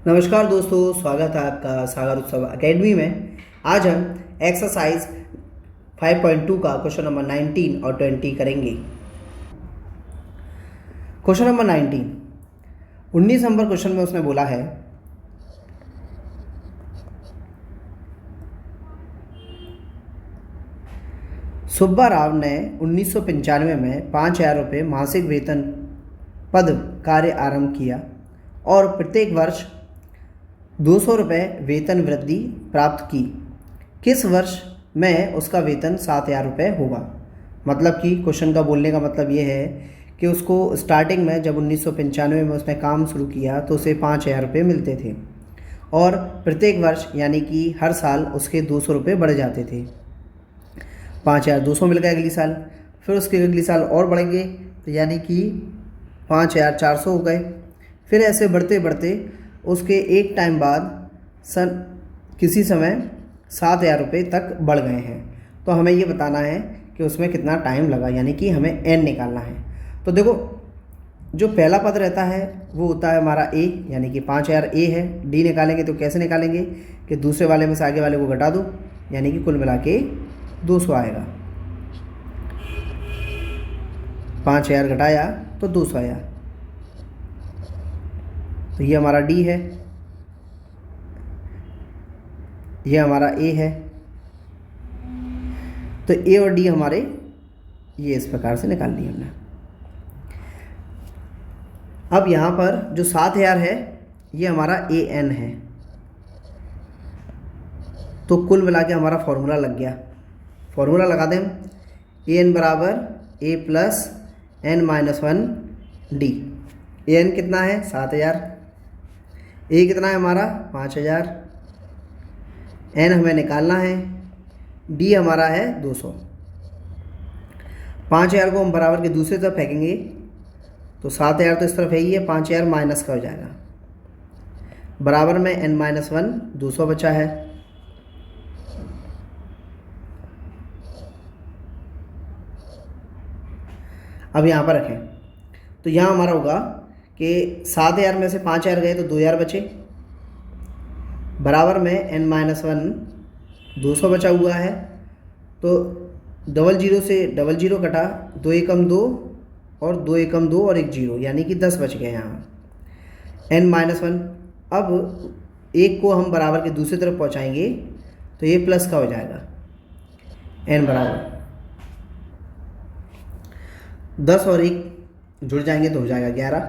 नमस्कार दोस्तों, स्वागत है आपका सागर उत्सव एकेडमी में। आज हम एक्सरसाइज 5.2 का क्वेश्चन नंबर 19 और 20 करेंगे। क्वेश्चन नंबर 19 नंबर क्वेश्चन में उसने बोला है सुब्बा राव ने 1995 में 5,000 रुपये मासिक वेतन पद कार्य आरंभ किया और प्रत्येक वर्ष 200 रुपये वेतन वृद्धि प्राप्त की। किस वर्ष में उसका वेतन 7,000 रुपये होगा। मतलब कि क्वेश्चन का बोलने का मतलब ये है कि उसको स्टार्टिंग में जब 1995 में उसने काम शुरू किया तो उसे 5,000 रुपये मिलते थे और प्रत्येक वर्ष यानी कि हर साल उसके 200 रुपये बढ़ जाते थे। 5,200 मिल गए अगली साल, फिर उसके अगली साल और बढ़ेंगे तो यानी कि 5,400 हो गए। फिर ऐसे बढ़ते बढ़ते उसके एक टाइम बाद किसी समय 7,000 रुपये तक बढ़ गए हैं। तो हमें ये बताना है कि उसमें कितना टाइम लगा, यानी कि हमें n निकालना है। तो देखो, जो पहला पद रहता है वो होता है हमारा a, यानी कि 5,000 a है। d निकालेंगे तो कैसे निकालेंगे कि दूसरे वाले में से आगे वाले को घटा दो, यानी कि कुल मिला के 200 आएगा। 5,000 घटाया तो 200 आया। तो ये हमारा d है, ये हमारा a है। तो a और d हमारे ये इस प्रकार से निकाल लिए हमने। अब यहाँ पर जो 7,000 है ये हमारा an है। तो कुल मिला के हमारा फॉर्मूला लग गया। फॉर्मूला लगा दें हम। an बराबर a plus n-1 d। an कितना है 7,000, a कितना है हमारा 5,000, n हमें निकालना है, d हमारा है 200। 5,000 को हम बराबर के दूसरी तरफ फेंकेंगे तो 7,000 तो इस तरफ है ही है, 5,000 माइनस का हो जाएगा। बराबर में n-1 200 बचा है। अब यहाँ पर रखें तो यहाँ हमारा होगा कि 7,000 में से 5,000 गए तो 2,000 बचे, बराबर में n-1 200 बचा हुआ है। तो डबल जीरो से डबल जीरो कटा, 2 एकम 2 और 2 एकम 2 और 1 जीरो, यानी कि 10 बच गए यहाँ n-1। अब एक को हम बराबर के दूसरी तरफ पहुँचाएंगे तो ये प्लस का हो जाएगा। n बराबर 10 और 1 जुड़ जाएंगे तो हो जाएगा 11।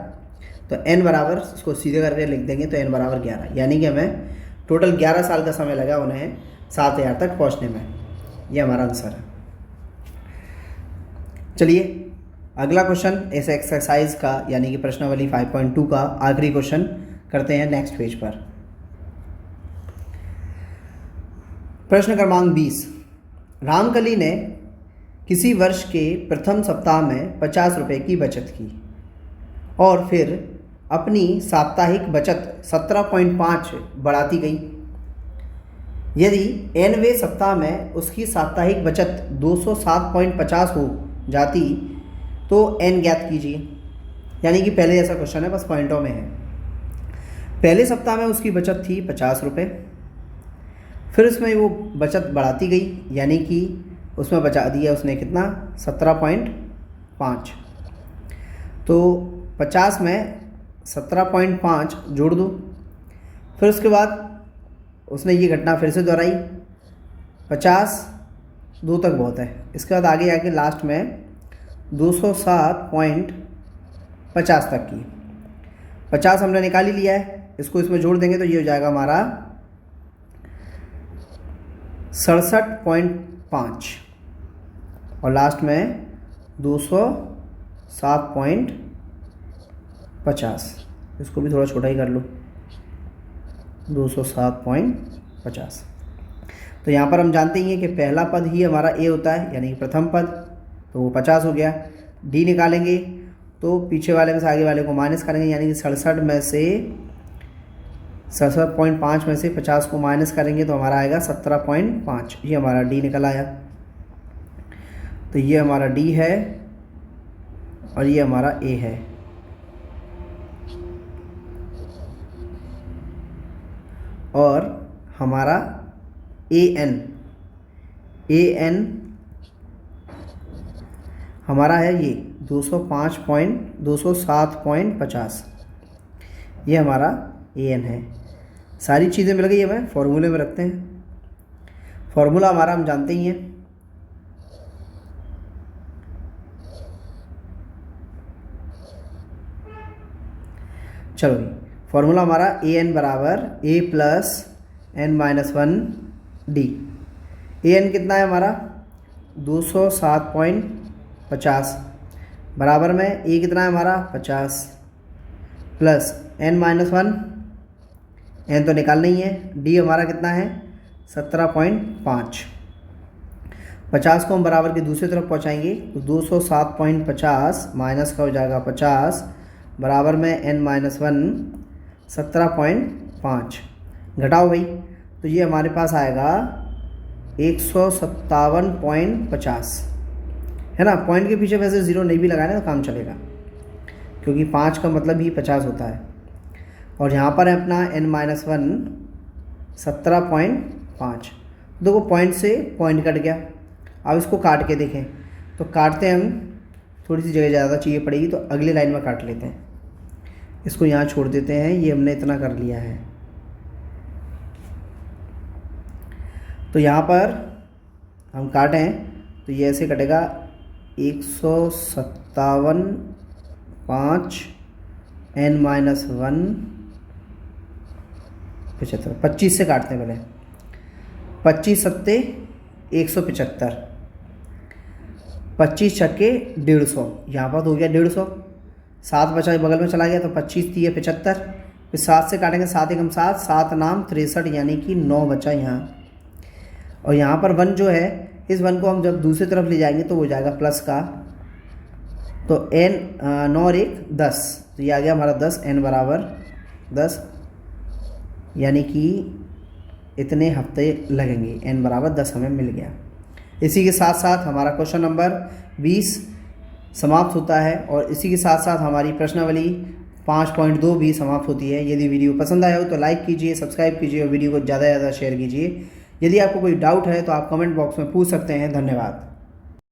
तो n बराबर, इसको सीधे करके लिख देंगे तो n बराबर 11, यानी कि हमें टोटल 11 साल का समय लगा उन्हें 7,000 तक पहुंचने में। ये हमारा आंसर है। चलिए अगला क्वेश्चन इस एक्सरसाइज का यानी कि प्रश्नावली 5.2 का आखिरी क्वेश्चन करते हैं नेक्स्ट पेज पर। प्रश्न क्रमांक 20। रामकली ने किसी वर्ष के प्रथम सप्ताह में 50 रुपये की बचत की और फिर अपनी साप्ताहिक बचत 17.5 बढ़ाती गई। यदि nवें सप्ताह में उसकी साप्ताहिक बचत 207.50 हो जाती तो n ज्ञात कीजिए। यानी कि पहले जैसा क्वेश्चन है, बस पॉइंटों में है। पहले सप्ताह में उसकी बचत थी 50 रुपये, फिर उसमें वो बचत बढ़ाती गई, यानी कि उसमें बचा दिया उसने कितना 17.5। तो 50 में 17.5 जोड़ दो। फिर उसके बाद उसने ये घटना फिर से दोहराई, 50 2 तक बहुत है। इसके बाद आगे आके लास्ट में 207.50 तक की। 50 हमने निकाल ही लिया है, इसको इसमें जोड़ देंगे तो ये हो जाएगा हमारा 67.5 और लास्ट में 207.50। इसको भी थोड़ा छोटा ही कर लो, 207.50। तो यहाँ पर हम जानते ही हैं कि पहला पद ही हमारा a होता है, यानी कि प्रथम पद, तो वो 50 हो गया। d निकालेंगे तो पीछे वाले में से आगे वाले को माइनस करेंगे, यानी कि 67.5 में से 50 को माइनस करेंगे तो हमारा आएगा 17.5। ये हमारा d निकल आया। तो ये हमारा d है और ये हमारा a है। और हमारा ए एन हमारा है ये 207.50, ये हमारा ए एन है। सारी चीज़ें मिल गई। हमें फॉर्मूले में रखते हैं। फॉर्मूला हमारा हम जानते ही हैं, चलो जी। फॉर्मूला हमारा ए एन बराबर ए plus N minus 1 D. A N कितना है हमारा 207.50 बराबर में ए कितना है हमारा 50 प्लस एन माइनस 1, एन तो निकालना ही है, डी हमारा कितना है 17.5। 50 को हम बराबर की दूसरी तरफ पहुंचाएंगे तो 207.50 माइनस का हो जाएगा 50 बराबर में एन माइनस 1 17.5। घटाओ भाई, तो ये हमारे पास आएगा 157.50, है ना। पॉइंट के पीछे वैसे ज़ीरो नहीं भी लगाना तो काम चलेगा, क्योंकि 5 का मतलब ही 50 होता है। और यहाँ पर है अपना n माइनस 1 17.5। देखो पॉइंट से पॉइंट कट गया। अब इसको काट के देखें तो काटते हैं हम, थोड़ी सी जगह ज़्यादा चाहिए पड़ेगी तो अगली लाइन में काट लेते हैं। इसको यहाँ छोड़ देते हैं, ये हमने इतना कर लिया है। तो यहाँ पर हम काटें तो ये ऐसे कटेगा 157.5 n माइनस 1 75। 25 से काटते हैं पहले, 25 सत्ते 175, 25 छक्के 150, यहाँ पर हो गया 150। 7 बचा बगल में चला गया तो 25 थी 75, फिर 7 से काटेंगे 7 एकम 7, 7 नाम 63, यानी कि 9 बचा यहाँ। और यहाँ पर 1 जो है, इस 1 को हम जब दूसरी तरफ ले जाएंगे तो हो जाएगा प्लस का, तो n 9 और 1 10, तो ये आ गया हमारा 10, n बराबर 10, यानी कि इतने हफ्ते लगेंगे, n बराबर 10 हमें मिल गया। इसी के साथ साथ हमारा क्वेश्चन नंबर 20 समाप्त होता है और इसी के साथ साथ हमारी प्रश्नावली 5.2 भी समाप्त होती है। यदि वीडियो पसंद आया हो तो लाइक कीजिए, सब्सक्राइब कीजिए और वीडियो को ज़्यादा से ज़्यादा शेयर कीजिए। यदि आपको कोई डाउट है तो आप कमेंट बॉक्स में पूछ सकते हैं। धन्यवाद।